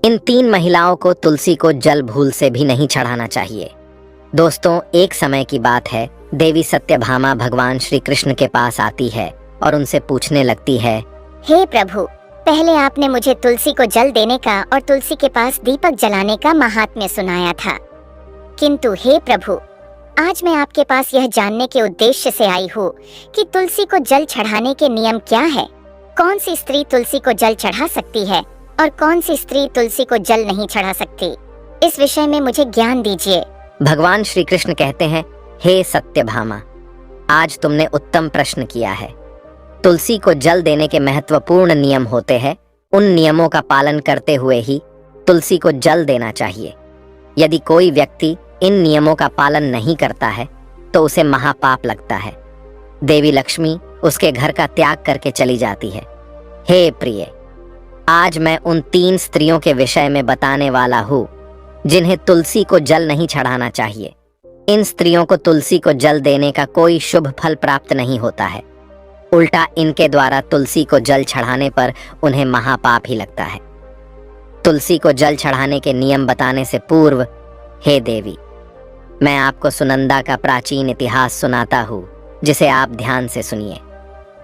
इन 3 महिलाओं को तुलसी को जल भूल से भी नहीं चढ़ाना चाहिए। दोस्तों, एक समय की बात है, देवी सत्यभामा भगवान श्री कृष्ण के पास आती है और उनसे पूछने लगती है, हे प्रभु, पहले आपने मुझे तुलसी को जल देने का और तुलसी के पास दीपक जलाने का महात्म्य सुनाया था, किंतु हे प्रभु, आज मैं आपके पास यह जानने के उद्देश्य से आई हूँ कि तुलसी को जल चढ़ाने के नियम क्या है। कौन सी स्त्री तुलसी को जल चढ़ा सकती है और कौन सी स्त्री तुलसी को जल नहीं चढ़ा सकती, इस विषय में मुझे ज्ञान दीजिए। भगवान श्री कृष्ण कहते हैं, हे सत्यभामा, आज तुमने उत्तम प्रश्न किया है। तुलसी को जल देने के महत्वपूर्ण नियम होते हैं। उन नियमों का पालन करते हुए ही तुलसी को जल देना चाहिए। यदि कोई व्यक्ति इन नियमों का पालन नहीं करता है तो उसे महापाप लगता है। देवी लक्ष्मी उसके घर का त्याग करके चली जाती है। हे प्रिय, आज मैं उन 3 स्त्रियों के विषय में बताने वाला हूँ जिन्हें तुलसी को जल नहीं चढ़ाना चाहिए। इन स्त्रियों को तुलसी को जल देने का कोई शुभ फल प्राप्त नहीं होता है, उल्टा इनके द्वारा तुलसी को जल चढ़ाने पर उन्हें महापाप ही लगता है। तुलसी को जल चढ़ाने के नियम बताने से पूर्व, हे देवी, मैं आपको सुनंदा का प्राचीन इतिहास सुनाता हूँ, जिसे आप ध्यान से सुनिए।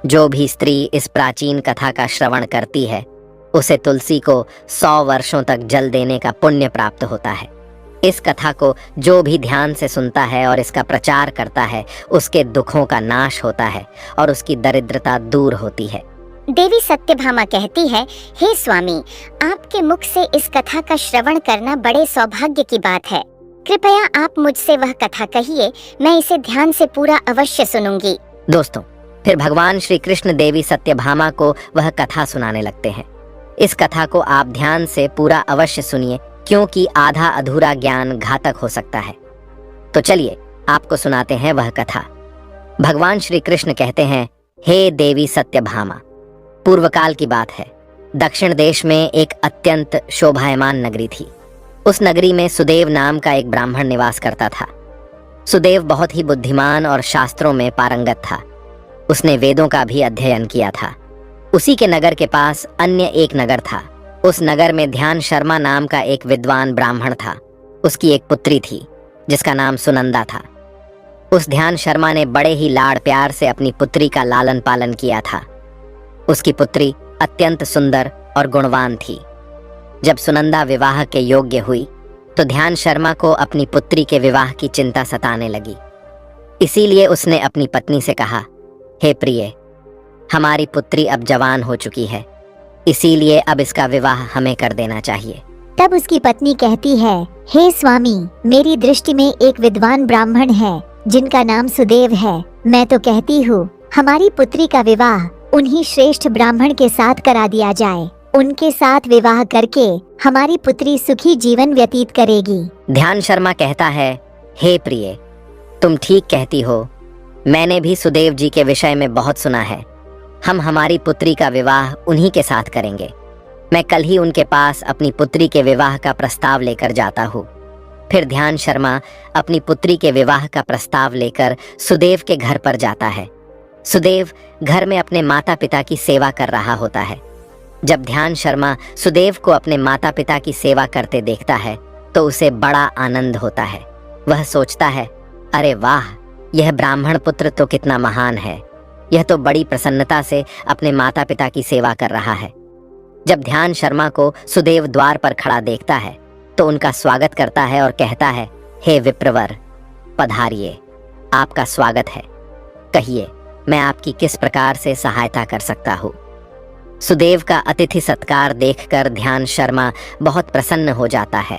जो भी स्त्री इस प्राचीन कथा का श्रवण करती है उसे तुलसी को 100 वर्षों तक जल देने का पुण्य प्राप्त होता है। इस कथा को जो भी ध्यान से सुनता है और इसका प्रचार करता है, उसके दुखों का नाश होता है और उसकी दरिद्रता दूर होती है। देवी सत्यभामा कहती है, हे स्वामी, आपके मुख से इस कथा का श्रवण करना बड़े सौभाग्य की बात है। कृपया आप मुझसे वह कथा कहिए, मैं इसे ध्यान से पूरा अवश्य सुनूंगी। दोस्तों, फिर भगवान श्री कृष्ण देवी सत्यभामा को वह कथा सुनाने लगते हैं। इस कथा को आप ध्यान से पूरा अवश्य सुनिए, क्योंकि आधा अधूरा ज्ञान घातक हो सकता है। तो चलिए आपको सुनाते हैं वह कथा। भगवान श्री कृष्ण कहते हैं, हे देवी सत्यभामा, पूर्व काल की बात है। दक्षिण देश में एक अत्यंत शोभायमान नगरी थी। उस नगरी में सुदेव नाम का एक ब्राह्मण निवास करता था। सुदेव बहुत ही बुद्धिमान और शास्त्रों में पारंगत था। उसने वेदों का भी अध्ययन किया था। उसी के नगर के पास अन्य एक नगर था। उस नगर में ध्यान शर्मा नाम का एक विद्वान ब्राह्मण था। उसकी एक पुत्री थी जिसका नाम सुनंदा था। उस ध्यान शर्मा ने बड़े ही लाड़ प्यार से अपनी पुत्री का लालन पालन किया था। उसकी पुत्री अत्यंत सुंदर और गुणवान थी। जब सुनंदा विवाह के योग्य हुई तो ध्यान शर्मा को अपनी पुत्री के विवाह की चिंता सताने लगी। इसीलिए उसने अपनी पत्नी से कहा, हे प्रिय, हमारी पुत्री अब जवान हो चुकी है, इसीलिए अब इसका विवाह हमें कर देना चाहिए। तब उसकी पत्नी कहती है, हे स्वामी, मेरी दृष्टि में एक विद्वान ब्राह्मण है जिनका नाम सुदेव है। मैं तो कहती हूँ हमारी पुत्री का विवाह उन्हीं श्रेष्ठ ब्राह्मण के साथ करा दिया जाए। उनके साथ विवाह करके हमारी पुत्री सुखी जीवन व्यतीत करेगी। ध्यान शर्मा कहता है, हे प्रिय, तुम ठीक कहती हो। मैंने भी सुदेव जी के विषय में बहुत सुना है। हम हमारी पुत्री का विवाह उन्हीं के साथ करेंगे। मैं कल ही उनके पास अपनी पुत्री के विवाह का प्रस्ताव लेकर जाता हूँ। फिर ध्यान शर्मा अपनी पुत्री के विवाह का प्रस्ताव लेकर सुदेव के घर पर जाता है। सुदेव घर में अपने माता पिता की सेवा कर रहा होता है। जब ध्यान शर्मा सुदेव को अपने माता पिता की सेवा करते देखता है तो उसे बड़ा आनंद होता है। वह सोचता है, अरे वाह, यह ब्राह्मण पुत्र तो कितना महान है। यह तो बड़ी प्रसन्नता से अपने माता पिता की सेवा कर रहा है। जब ध्यान शर्मा को सुदेव द्वार पर खड़ा देखता है तो उनका स्वागत करता है और कहता है, हे विप्रवर, पधारिए, आपका स्वागत है। कहिए, मैं आपकी किस प्रकार से सहायता कर सकता हूँ। सुदेव का अतिथि सत्कार देखकर ध्यान शर्मा बहुत प्रसन्न हो जाता है।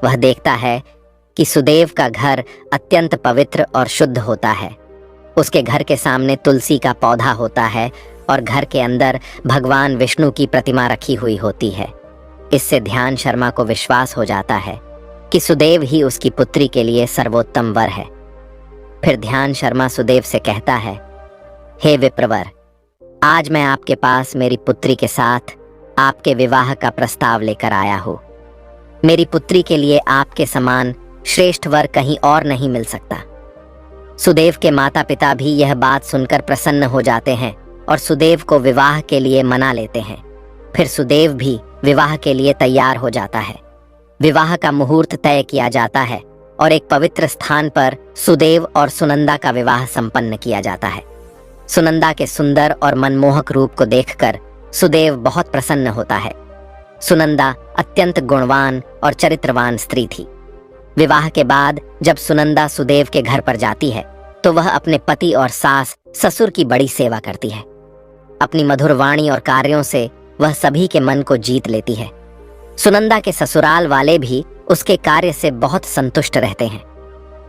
वह देखता है कि सुदेव का घर अत्यंत पवित्र और शुद्ध होता है। उसके घर के सामने तुलसी का पौधा होता है और घर के अंदर भगवान विष्णु की प्रतिमा रखी हुई होती है। इससे ध्यान शर्मा को विश्वास हो जाता है कि सुदेव ही उसकी पुत्री के लिए सर्वोत्तम वर है। फिर ध्यान शर्मा सुदेव से कहता है, हे विप्रवर, आज मैं आपके पास मेरी पुत्री के साथ आपके विवाह का प्रस्ताव लेकर आया हूँ। मेरी पुत्री के लिए आपके समान श्रेष्ठ वर कहीं और नहीं मिल सकता। सुदेव के माता पिता भी यह बात सुनकर प्रसन्न हो जाते हैं और सुदेव को विवाह के लिए मना लेते हैं। फिर सुदेव भी विवाह के लिए तैयार हो जाता है। विवाह का मुहूर्त तय किया जाता है और एक पवित्र स्थान पर सुदेव और सुनंदा का विवाह संपन्न किया जाता है। सुनंदा के सुंदर और मनमोहक रूप को देखकर सुदेव बहुत प्रसन्न होता है। सुनंदा अत्यंत गुणवान और चरित्रवान स्त्री थी। विवाह के बाद जब सुनंदा सुदेव के घर पर जाती है तो वह अपने पति और सास ससुर की बड़ी सेवा करती है। अपनी मधुर वाणी और कार्यों से वह सभी के मन को जीत लेती है। सुनंदा के ससुराल वाले भी उसके कार्य से बहुत संतुष्ट रहते हैं।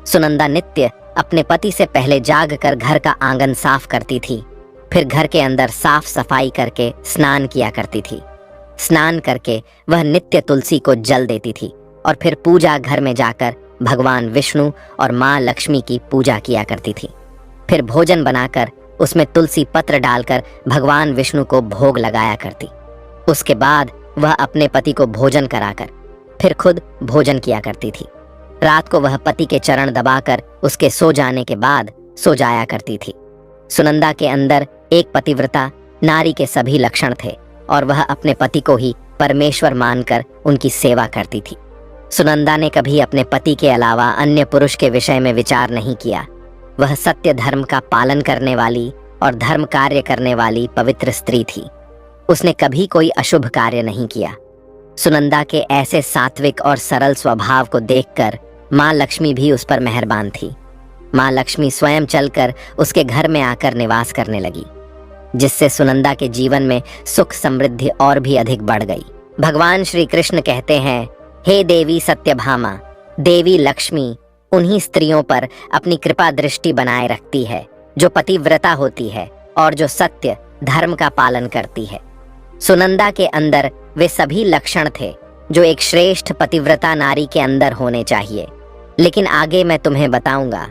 सुनंदा नित्य अपने पति से पहले जाग कर घर का आंगन साफ करती थी, फिर घर के अंदर साफ सफाई करके स्नान किया करती थी। स्नान करके वह नित्य तुलसी को जल देती थी और फिर पूजा घर में जाकर भगवान विष्णु और माँ लक्ष्मी की पूजा किया करती थी। फिर भोजन बनाकर उसमें तुलसी पत्र डालकर भगवान विष्णु को भोग लगाया करती। उसके बाद वह अपने पति को भोजन कराकर फिर खुद भोजन किया करती थी। रात को वह पति के चरण दबाकर उसके सो जाने के बाद सो जाया करती थी। सुनंदा के अंदर एक पतिव्रता नारी के सभी लक्षण थे और वह अपने पति को ही परमेश्वर मानकर उनकी सेवा करती थी। सुनंदा ने कभी अपने पति के अलावा अन्य पुरुष के विषय में विचार नहीं किया। वह सत्य धर्म का पालन करने वाली और धर्म कार्य करने वाली पवित्र स्त्री थी। उसने कभी कोई अशुभ कार्य नहीं किया। सुनंदा के ऐसे सात्विक और सरल स्वभाव को देखकर माँ लक्ष्मी भी उस पर मेहरबान थी। माँ लक्ष्मी स्वयं चलकर उसके घर में आकर निवास करने लगी, जिससे सुनंदा के जीवन में सुख समृद्धि और भी अधिक बढ़ गई। भगवान श्री कृष्ण कहते हैं, हे देवी सत्यभामा, देवी लक्ष्मी उन्हीं स्त्रियों पर अपनी कृपा दृष्टि बनाए रखती है जो पतिव्रता होती है और जो सत्य धर्म का पालन करती है। सुनंदा के अंदर वे सभी लक्षण थे जो एक श्रेष्ठ पतिव्रता नारी के अंदर होने चाहिए। लेकिन आगे मैं तुम्हें बताऊंगा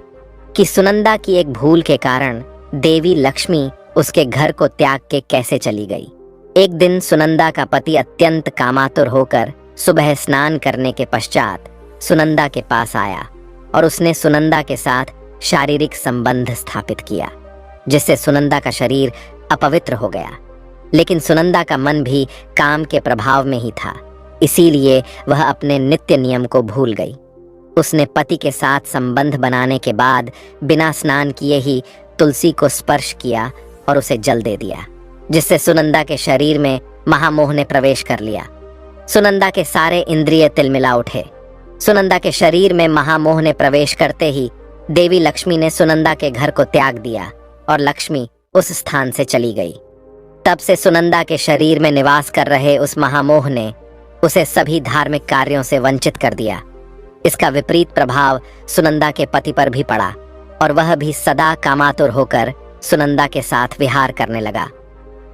कि सुनंदा की एक भूल के कारण देवी लक्ष्मी उसके घर को त्याग के कैसे चली गई। एक दिन सुनंदा का पति अत्यंत कामातुर होकर सुबह स्नान करने के पश्चात सुनंदा के पास आया और उसने सुनंदा के साथ शारीरिक संबंध स्थापित किया, जिससे सुनंदा का शरीर अपवित्र हो गया। लेकिन सुनंदा का मन भी काम के प्रभाव में ही था, इसीलिए वह अपने नित्य नियम को भूल गई। उसने पति के साथ संबंध बनाने के बाद बिना स्नान किए ही तुलसी को स्पर्श किया और उसे जल दे दिया, जिससे सुनंदा के शरीर में महामोह ने प्रवेश कर लिया। सुनंदा के सारे इंद्रिय तिलमिला उठे। सुनंदा के शरीर में महामोह ने प्रवेश करते ही देवी लक्ष्मी ने सुनंदा के घर को त्याग दिया और लक्ष्मी उस स्थान से चली गई। तब से सुनंदा के शरीर में निवास कर रहे उस महामोह ने उसे सभी धार्मिक कार्यों से वंचित कर दिया। इसका विपरीत प्रभाव सुनंदा के पति पर भी पड़ा और वह भी सदा कामातुर होकर सुनंदा के साथ विहार करने लगा।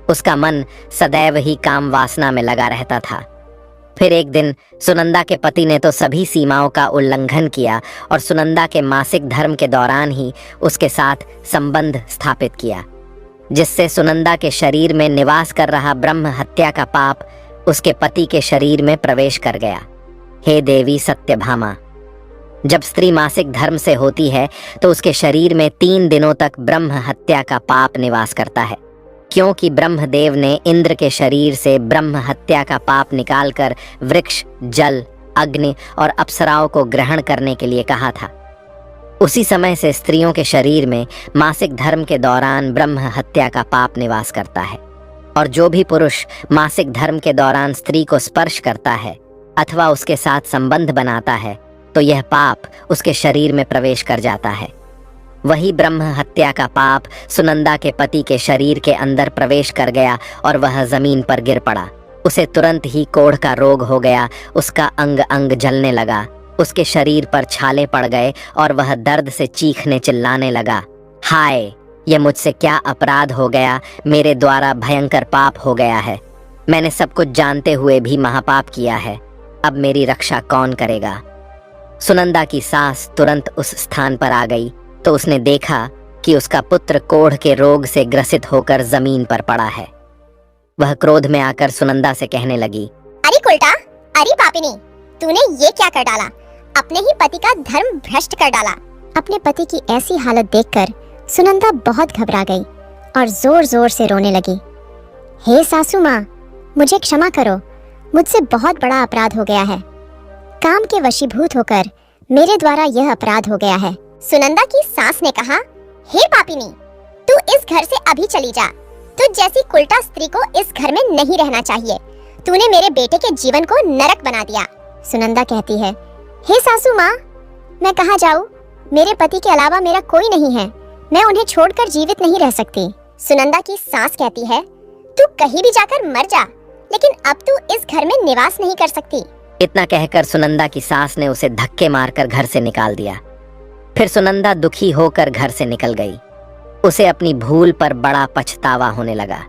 उसका मन सदैव ही काम वासना में लगा रहता था। फिर एक दिन सुनंदा के पति ने तो सभी सीमाओं का उल्लंघन किया और सुनंदा के मासिक धर्म के दौरान ही उसके साथ संबंध स्थापित किया, जिससे सुनंदा के शरीर में निवास कर रहा ब्रह्म हत्या का पाप उसके पति के शरीर में प्रवेश कर गया। हे देवी सत्यभामा, जब स्त्री मासिक धर्म से होती है तो उसके शरीर में 3 दिनों तक ब्रह्म हत्या का पाप निवास करता है, क्योंकि ब्रह्मदेव ने इंद्र के शरीर से ब्रह्म हत्या का पाप निकालकर वृक्ष, जल, अग्नि और अप्सराओं को ग्रहण करने के लिए कहा था। उसी समय से स्त्रियों के शरीर में मासिक धर्म के दौरान ब्रह्म हत्या का पाप निवास करता है, और जो भी पुरुष मासिक धर्म के दौरान स्त्री को स्पर्श करता है अथवा उसके साथ संबंध बनाता है तो यह पाप उसके शरीर में प्रवेश कर जाता है। वही ब्रह्म हत्या का पाप सुनंदा के पति के शरीर के अंदर प्रवेश कर गया और वह जमीन पर गिर पड़ा। उसे तुरंत ही कोढ़ का रोग हो गया। उसका अंग अंग जलने लगा, उसके शरीर पर छाले पड़ गए और वह दर्द से चीखने चिल्लाने लगा, हाय, यह मुझसे क्या अपराध हो गया, मेरे द्वारा भयंकर पाप हो गया है। मैंने सब कुछ जानते हुए भी महापाप किया है, अब मेरी रक्षा कौन करेगा। सुनंदा की सास तुरंत उस स्थान पर आ गई तो उसने देखा कि उसका पुत्र कोढ़ के रोग से ग्रसित होकर जमीन पर पड़ा है। वह क्रोध में आकर सुनंदा से कहने लगी, अरे कुलटा, अरे पापिनी, तूने ये क्या कर डाला, अपने ही पति का धर्म भ्रष्ट कर डाला। अपने पति की ऐसी हालत देखकर सुनंदा बहुत घबरा गई और जोर जोर से रोने लगी। हे सासू माँ, मुझे क्षमा करो, मुझसे बहुत बड़ा अपराध हो गया है। काम के वशीभूत होकर मेरे द्वारा यह अपराध हो गया है। सुनंदा की सास ने कहा, हे पापिनी, तू इस घर से अभी चली जा। तुझ जैसी कुलटा स्त्री को इस घर में नहीं रहना चाहिए। तूने मेरे बेटे के जीवन को नरक बना दिया। सुनंदा कहती है, हे सासू माँ, मैं कहाँ जाऊँ? मेरे पति के अलावा मेरा कोई नहीं है। मैं उन्हें छोड़कर जीवित नहीं रह सकती। सुनंदा की सास कहती है, तू कहीं भी जाकर मर जा, लेकिन अब तू इस घर में निवास नहीं कर सकती। इतना कहकर सुनंदा की सास ने उसे धक्के मारकर घर से निकाल दिया। फिर सुनंदा दुखी होकर घर से निकल गई। उसे अपनी भूल पर बड़ा पछतावा होने लगा।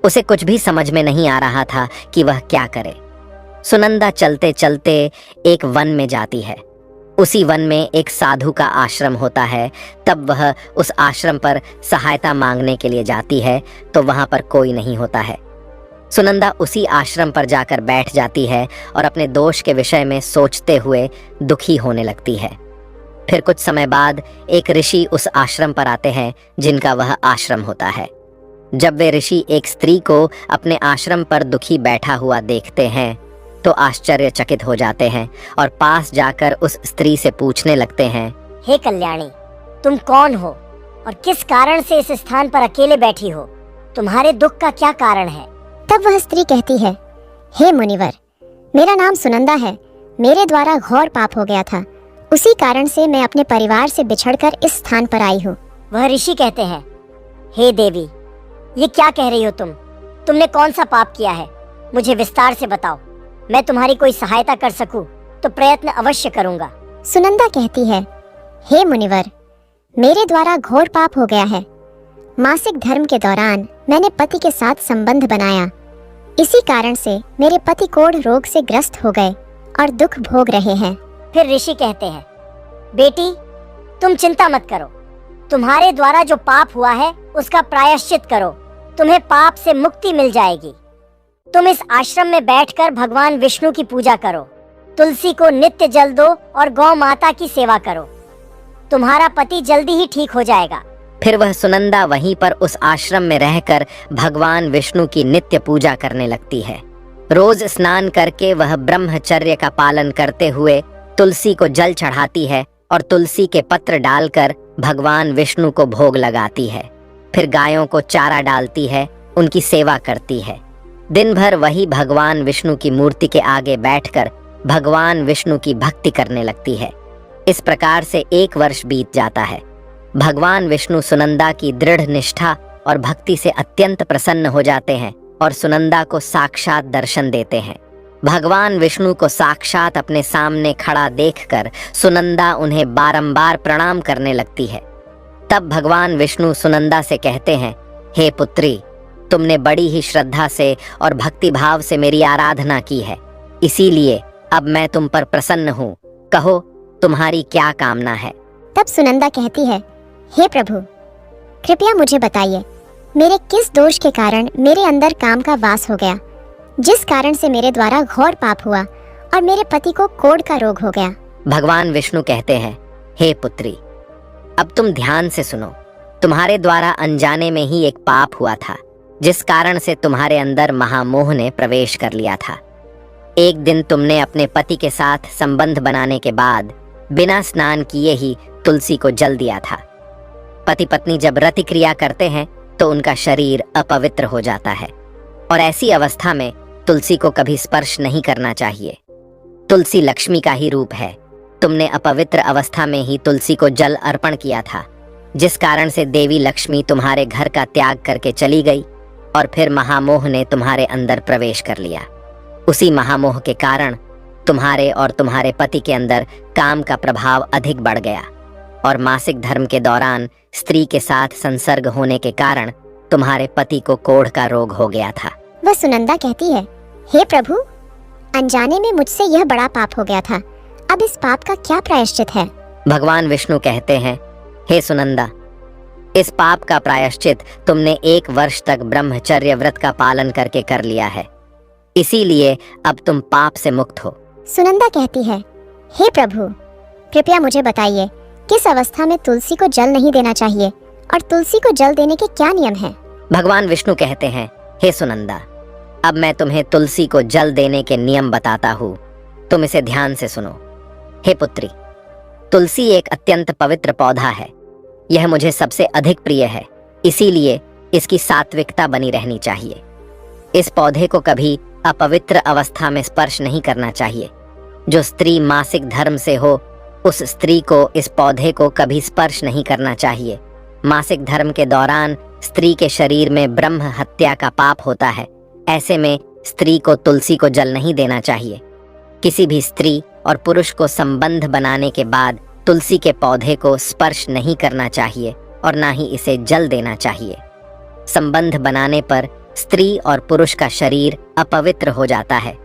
उसे कुछ भी समझ में नहीं आ रहा था कि वह क्या करे। सुनंदा चलते चलते एक वन में जाती है। उसी वन में एक साधु का आश्रम होता है। तब वह उस आश्रम पर सहायता मांगने के लिए जाती है तो वहां पर कोई नहीं होता है। सुनंदा उसी आश्रम पर जाकर बैठ जाती है और अपने दोष के विषय में सोचते हुए दुखी होने लगती है। फिर कुछ समय बाद एक ऋषि उस आश्रम पर आते हैं जिनका वह आश्रम होता है। जब वे ऋषि एक स्त्री को अपने आश्रम पर दुखी बैठा हुआ देखते हैं तो आश्चर्यचकित हो जाते हैं और पास जाकर उस स्त्री से पूछने लगते हैं, हे कल्याणी, तुम कौन हो और किस कारण से इस स्थान पर अकेले बैठी हो? तुम्हारे दुख का क्या कारण है? तब वह स्त्री कहती है, हे मुनिवर, मेरा नाम सुनंदा है। मेरे द्वारा घोर पाप हो गया था। उसी कारण से मैं अपने परिवार से बिछड़कर इस स्थान पर आई हूँ। वह ऋषि कहते हैं, हे देवी, ये क्या कह रही हो तुम? तुमने कौन सा पाप किया है? मुझे विस्तार से बताओ। मैं तुम्हारी कोई सहायता कर सकूं तो प्रयत्न अवश्य करूंगा। सुनंदा कहती है, हे मुनिवर, मेरे द्वारा घोर पाप हो गया है। मासिक धर्म के दौरान मैंने पति के साथ संबंध बनाया। इसी कारण से मेरे पति कोढ़ रोग से ग्रस्त हो गए और दुख भोग रहे हैं। फिर ऋषि कहते हैं, बेटी, तुम चिंता मत करो। तुम्हारे द्वारा जो पाप हुआ है उसका प्रायश्चित करो। तुम्हें पाप से मुक्ति मिल जाएगी। तुम इस आश्रम में बैठकर भगवान विष्णु की पूजा करो। तुलसी को नित्य जल दो और गौ माता की सेवा करो। तुम्हारा पति जल्दी ही ठीक हो जाएगा। फिर वह सुनंदा वहीं पर उस आश्रम में रहकर भगवान विष्णु की नित्य पूजा करने लगती है। रोज स्नान करके वह ब्रह्मचर्य का पालन करते हुए तुलसी को जल चढ़ाती है और तुलसी के पत्र डालकर भगवान विष्णु को भोग लगाती है। फिर गायों को चारा डालती है, उनकी सेवा करती है। दिन भर वही भगवान विष्णु की मूर्ति के आगे बैठकर भगवान विष्णु की भक्ति करने लगती है। इस प्रकार से 1 वर्ष बीत जाता है। भगवान विष्णु सुनंदा की दृढ़ निष्ठा और भक्ति से अत्यंत प्रसन्न हो जाते हैं और सुनंदा को साक्षात दर्शन देते हैं। भगवान विष्णु को साक्षात अपने सामने खड़ा देखकर सुनंदा उन्हें बारंबार प्रणाम करने लगती है। तब भगवान विष्णु सुनंदा से कहते हैं, हे पुत्री, तुमने बड़ी ही श्रद्धा से और भक्ति भाव से मेरी आराधना की है, इसीलिए अब मैं तुम पर प्रसन्न हूँ। कहो, तुम्हारी क्या कामना है? तब सुनंदा कहती है, हे प्रभु, कृपया मुझे बताइए, मेरे किस दोष के कारण मेरे अंदर काम का वास हो गया, जिस कारण से मेरे द्वारा घोर पाप हुआ और मेरे पति को कोढ़ का रोग हो गया? भगवान विष्णु कहते हैं, हे पुत्री, अब तुम ध्यान से सुनो। तुम्हारे द्वारा अनजाने में ही एक पाप हुआ था, जिस कारण से तुम्हारे अंदर महामोह ने प्रवेश कर लिया था। एक दिन तुमने अपने पति के साथ संबंध बनाने के बाद बिना स्नान किए ही तुलसी को जल दिया था। पति पत्नी जब रति क्रिया करते हैं तो उनका शरीर अपवित्र हो जाता है और ऐसी अवस्था में तुलसी को कभी स्पर्श नहीं करना चाहिए। तुलसी लक्ष्मी का ही रूप है। तुमने अपवित्र अवस्था में ही तुलसी को जल अर्पण किया था, जिस कारण से देवी लक्ष्मी तुम्हारे घर का त्याग करके चली गई और फिर महामोह ने तुम्हारे अंदर प्रवेश कर लिया। उसी महामोह के कारण तुम्हारे और तुम्हारे पति के अंदर काम का प्रभाव अधिक बढ़ गया और मासिक धर्म के दौरान स्त्री के साथ संसर्ग होने के कारण तुम्हारे पति को कोढ़ का रोग हो गया था। वह सुनंदा कहती है, हे प्रभु, अनजाने में मुझसे यह बड़ा पाप हो गया था। अब इस पाप का क्या प्रायश्चित है? भगवान विष्णु कहते हैं, हे सुनंदा, इस पाप का प्रायश्चित तुमने 1 वर्ष तक ब्रह्मचर्य व्रत का पालन करके कर लिया है, इसीलिए अब तुम पाप से मुक्त हो। सुनंदा कहती है, हे प्रभु, कृपया मुझे बताइए, किस अवस्था में तुलसी को जल नहीं देना चाहिए और तुलसी को जल देने के क्या नियम हैं? भगवान विष्णु कहते हैं, हे सुनंदा, अब मैं तुम्हें तुलसी को जल देने के नियम बताता हूँ, तुम इसे ध्यान से सुनो। हे पुत्री, तुलसी एक अत्यंत पवित्र पौधा है। यह मुझे सबसे अधिक प्रिय है, इसीलिए इसकी सात्विकता बनी रहनी चाहिए। इस पौधे को कभी अपवित्र अवस्था में स्पर्श नहीं करना चाहिए। जो स्त्री मासिक धर्म से हो, उस स्त्री को इस पौधे को कभी स्पर्श नहीं करना चाहिए। मासिक धर्म के दौरान स्त्री के शरीर में ब्रह्म हत्या का पाप होता है। ऐसे में स्त्री को तुलसी को जल नहीं देना चाहिए। किसी भी स्त्री और पुरुष को संबंध बनाने के बाद तुलसी के पौधे को स्पर्श नहीं करना चाहिए और ना ही इसे जल देना चाहिए। संबंध बनाने पर स्त्री और पुरुष का शरीर अपवित्र हो जाता है।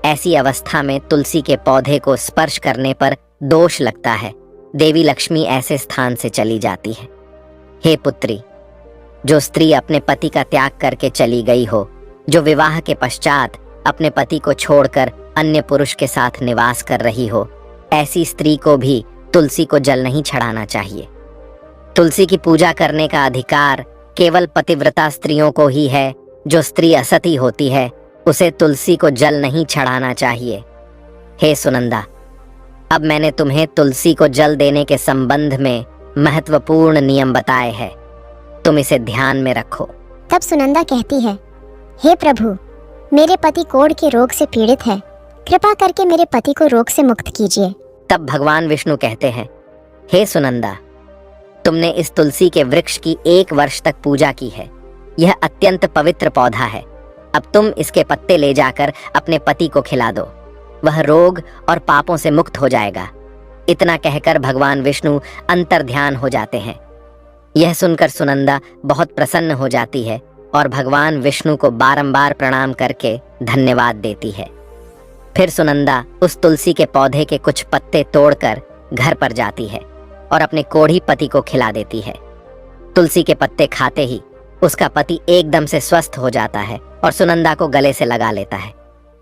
ऐसी अवस्था में तुलसी के पौधे को स्पर्श करने पर दोष लगता है। देवी लक्ष्मी ऐसे स्थान से चली जाती है। हे पुत्री, जो स्त्री अपने पति का त्याग करके चली गई हो, जो विवाह के पश्चात अपने पति को छोड़कर अन्य पुरुष के साथ निवास कर रही हो, ऐसी स्त्री को भी तुलसी को जल नहीं चढ़ाना चाहिए। तुलसी की पूजा करने का अधिकार केवल पतिव्रता स्त्रियों को ही है। जो स्त्री असती होती है, उसे तुलसी को जल नहीं चढ़ाना चाहिए। हे सुनंदा, अब मैंने तुम्हें तुलसी को जल देने के संबंध में महत्वपूर्ण नियम बताए हैं, तुम इसे ध्यान में रखो। तब सुनंदा कहती है, हे प्रभु, मेरे पति कोढ़ के रोग से पीड़ित है, कृपा करके मेरे पति को रोग से मुक्त कीजिए। तब भगवान विष्णु कहते हैं, हे सुनंदा, तुमने इस तुलसी के वृक्ष की 1 वर्ष तक पूजा की है। यह अत्यंत पवित्र पौधा है। अब तुम इसके पत्ते ले जाकर अपने पति को खिला दो, वह रोग और पापों से मुक्त हो जाएगा। इतना कहकर भगवान विष्णु अंतर्ध्यान हो जाते हैं। यह सुनकर सुनंदा बहुत प्रसन्न हो जाती है और भगवान विष्णु को बारंबार प्रणाम करके धन्यवाद देती है। फिर सुनंदा उस तुलसी के पौधे के कुछ पत्ते तोड़कर घर पर जाती है और अपने कोढ़ी पति को खिला देती है। तुलसी के पत्ते खाते ही उसका पति एकदम से स्वस्थ हो जाता है और सुनंदा को गले से लगा लेता है।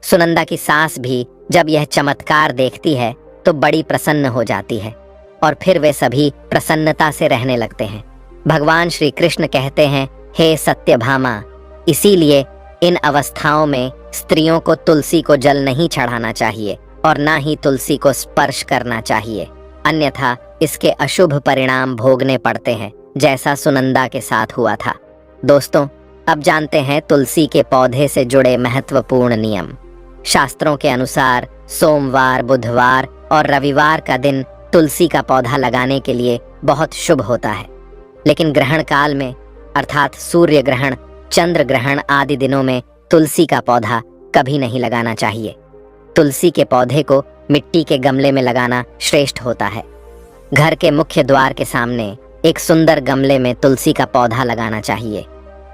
सुनंदा की सास भी जब यह चमत्कार देखती है तो बड़ी प्रसन्न हो जाती है और फिर वे सभी प्रसन्नता से रहने लगते हैं। भगवान श्री कृष्ण कहते हैं, हे सत्यभामा, इसीलिए इन अवस्थाओं में स्त्रियों को तुलसी को जल नहीं चढ़ाना चाहिए और ना ही तुलसी को स्पर्श करना चाहिए, अन्यथा इसके अशुभ परिणाम भोगने पड़ते हैं, जैसा सुनंदा के साथ हुआ था। दोस्तों, अब जानते हैं तुलसी के पौधे से जुड़े महत्वपूर्ण नियम। शास्त्रों के अनुसार सोमवार, बुधवार और रविवार का दिन तुलसी का पौधा लगाने के लिए बहुत शुभ होता है। लेकिन ग्रहण काल में, अर्थात सूर्य ग्रहण, चंद्र ग्रहण आदि दिनों में तुलसी का पौधा कभी नहीं लगाना चाहिए। तुलसी के पौधे को मिट्टी के गमले में लगाना श्रेष्ठ होता है। घर के मुख्य द्वार के सामने एक सुंदर गमले में तुलसी का पौधा लगाना चाहिए।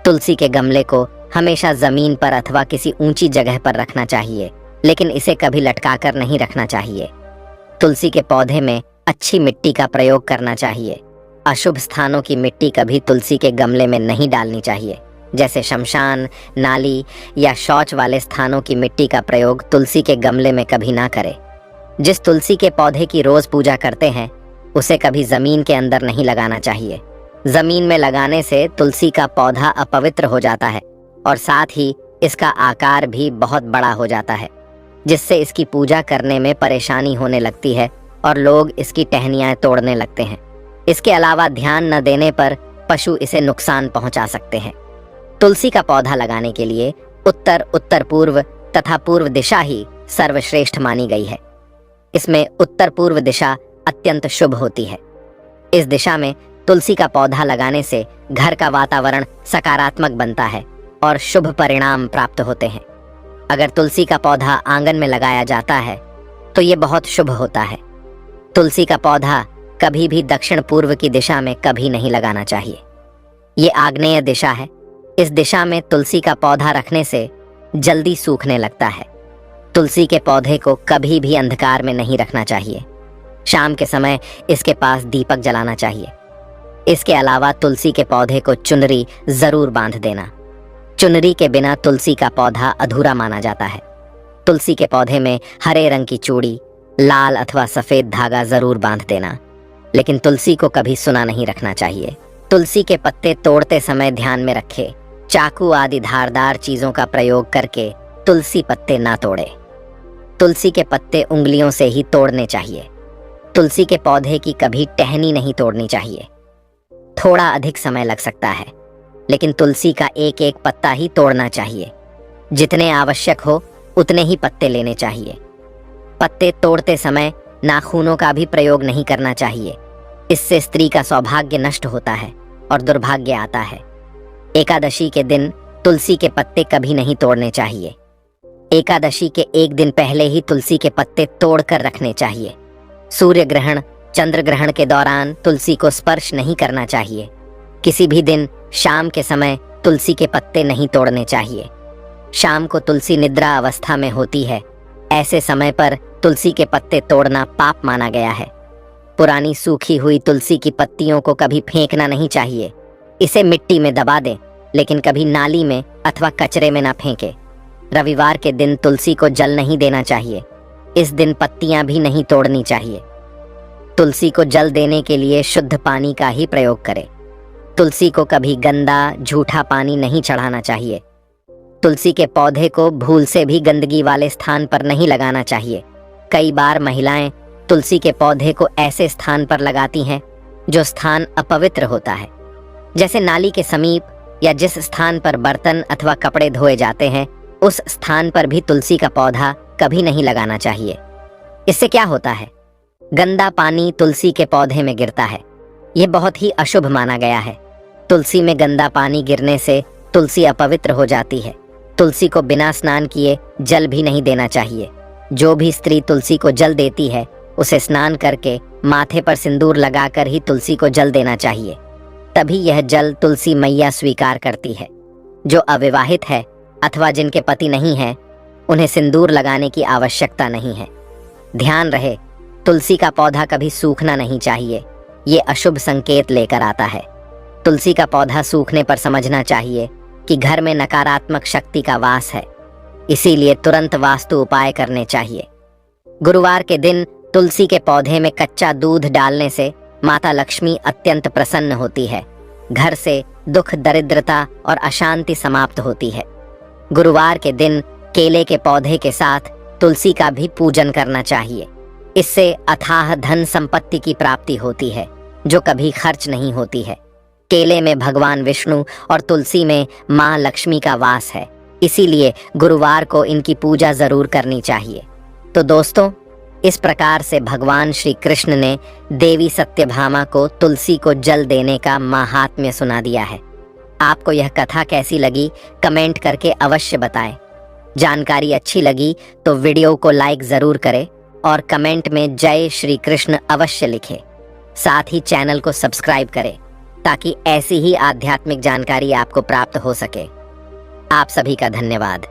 तुलसी के गमले को हमेशा जमीन पर अथवा किसी ऊंची जगह पर रखना चाहिए, लेकिन इसे कभी लटकाकर नहीं रखना चाहिए। तुलसी के पौधे में अच्छी मिट्टी का प्रयोग करना चाहिए। अशुभ स्थानों की मिट्टी कभी तुलसी के गमले में नहीं डालनी चाहिए, जैसे शमशान, नाली या शौच वाले स्थानों की मिट्टी का प्रयोग तुलसी के गमले में कभी ना करें। जिस तुलसी के पौधे की रोज पूजा करते हैं, उसे कभी जमीन के अंदर नहीं लगाना चाहिए। जमीन में लगाने से तुलसी का पौधा अपवित्र हो जाता है और साथ ही इसका आकार भी बहुत बड़ा हो जाता है, जिससे इसकी पूजा करने में परेशानी होने लगती है और लोग इसकी टहनियाँ तोड़ने लगते हैं। इसके अलावा ध्यान न देने पर पशु इसे नुकसान पहुंचा सकते हैं। तुलसी का पौधा लगाने के लिए उत्तर, उत्तर पूर्व तथा पूर्व दिशा ही सर्वश्रेष्ठ मानी गई है। इसमें उत्तर पूर्व दिशा अत्यंत शुभ होती है। इस दिशा में तुलसी का पौधा लगाने से घर का वातावरण सकारात्मक बनता है और शुभ परिणाम प्राप्त होते हैं। अगर तुलसी का पौधा आंगन में लगाया जाता है तो ये बहुत शुभ होता है। तुलसी का पौधा कभी भी दक्षिण पूर्व की दिशा में कभी नहीं लगाना चाहिए। ये आग्नेय दिशा है। इस दिशा में तुलसी का पौधा रखने से जल्दी सूखने लगता है। तुलसी के पौधे को कभी भी अंधकार में नहीं रखना चाहिए। शाम के समय इसके पास दीपक जलाना चाहिए। इसके अलावा तुलसी के पौधे को चुनरी जरूर बांध देना। चुनरी के बिना तुलसी का पौधा अधूरा माना जाता है। तुलसी के पौधे में हरे रंग की चूड़ी, लाल अथवा सफेद धागा जरूर बांध देना, लेकिन तुलसी को कभी सुना नहीं रखना चाहिए। तुलसी के पत्ते तोड़ते समय ध्यान में रखें, चाकू आदि धारदार चीजों का प्रयोग करके तुलसी पत्ते ना तोड़े। तुलसी के पत्ते उंगलियों से ही तोड़ने चाहिए। तुलसी के पौधे की कभी टहनी नहीं तोड़नी चाहिए। थोड़ा अधिक समय लग सकता है, लेकिन तुलसी का एक एक पत्ता ही तोड़ना चाहिए। जितने आवश्यक हो उतने ही पत्ते लेने चाहिए। पत्ते तोड़ते समय नाखूनों का भी प्रयोग नहीं करना चाहिए। इससे स्त्री का सौभाग्य नष्ट होता है और दुर्भाग्य आता है। एकादशी के दिन तुलसी के पत्ते कभी नहीं तोड़ने चाहिए। एकादशी के एक दिन पहले ही तुलसी के पत्ते तोड़कर रखने चाहिए। सूर्य ग्रहण, चंद्र ग्रहण के दौरान तुलसी को स्पर्श नहीं करना चाहिए। किसी भी दिन शाम के समय तुलसी के पत्ते नहीं तोड़ने चाहिए। शाम को तुलसी निद्रा अवस्था में होती है। ऐसे समय पर तुलसी के पत्ते तोड़ना पाप माना गया है। पुरानी सूखी हुई तुलसी की पत्तियों को कभी फेंकना नहीं चाहिए। इसे मिट्टी में दबा दें, लेकिन कभी नाली में अथवा कचरे में ना फेंके। रविवार के दिन तुलसी को जल नहीं देना चाहिए। इस दिन पत्तियां भी नहीं तोड़नी चाहिए। तुलसी को जल देने के लिए शुद्ध पानी का ही प्रयोग करें। तुलसी को कभी गंदा, झूठा पानी नहीं चढ़ाना चाहिए। तुलसी के पौधे को भूल से भी गंदगी वाले स्थान पर नहीं लगाना चाहिए। कई बार महिलाएं तुलसी के पौधे को ऐसे स्थान पर लगाती हैं जो स्थान अपवित्र होता है, जैसे नाली के समीप या जिस स्थान पर बर्तन अथवा कपड़े धोए जाते हैं, उस स्थान पर भी तुलसी का पौधा कभी नहीं लगाना चाहिए। इससे क्या होता है? गंदा पानी तुलसी के पौधे में गिरता है। यह बहुत ही अशुभ माना गया है। तुलसी में गंदा पानी गिरने से तुलसी अपवित्र हो जाती है। तुलसी को बिना स्नान किए जल भी नहीं देना चाहिए। जो भी स्त्री तुलसी को जल देती है, उसे स्नान करके माथे पर सिंदूर लगाकर ही तुलसी को जल देना चाहिए। तभी यह जल तुलसी मैया स्वीकार करती है। जो अविवाहित है अथवा जिनके पति नहीं है, उन्हें सिंदूर लगाने की आवश्यकता नहीं है। ध्यान रहे, तुलसी का पौधा कभी सूखना नहीं चाहिए। ये अशुभ संकेत लेकर आता है। तुलसी का पौधा सूखने पर समझना चाहिए कि घर में नकारात्मक शक्ति का वास है। इसीलिए तुरंत वास्तु उपाय करने चाहिए। गुरुवार के दिन तुलसी के पौधे में कच्चा दूध डालने से माता लक्ष्मी अत्यंत प्रसन्न होती है। घर से दुख, दरिद्रता और अशांति समाप्त होती है। गुरुवार के दिन केले के पौधे के साथ तुलसी का भी पूजन करना चाहिए। इससे अथाह धन संपत्ति की प्राप्ति होती है, जो कभी खर्च नहीं होती है। केले में भगवान विष्णु और तुलसी में माँ लक्ष्मी का वास है। इसीलिए गुरुवार को इनकी पूजा जरूर करनी चाहिए। तो दोस्तों, इस प्रकार से भगवान श्री कृष्ण ने देवी सत्यभामा को तुलसी को जल देने का महात्म्य सुना दिया है। आपको यह कथा कैसी लगी, कमेंट करके अवश्य बताएं। जानकारी अच्छी लगी तो वीडियो को लाइक जरूर करें और कमेंट में जय श्री कृष्ण अवश्य लिखें। साथ ही चैनल को सब्सक्राइब करें ताकि ऐसी ही आध्यात्मिक जानकारी आपको प्राप्त हो सके। आप सभी का धन्यवाद।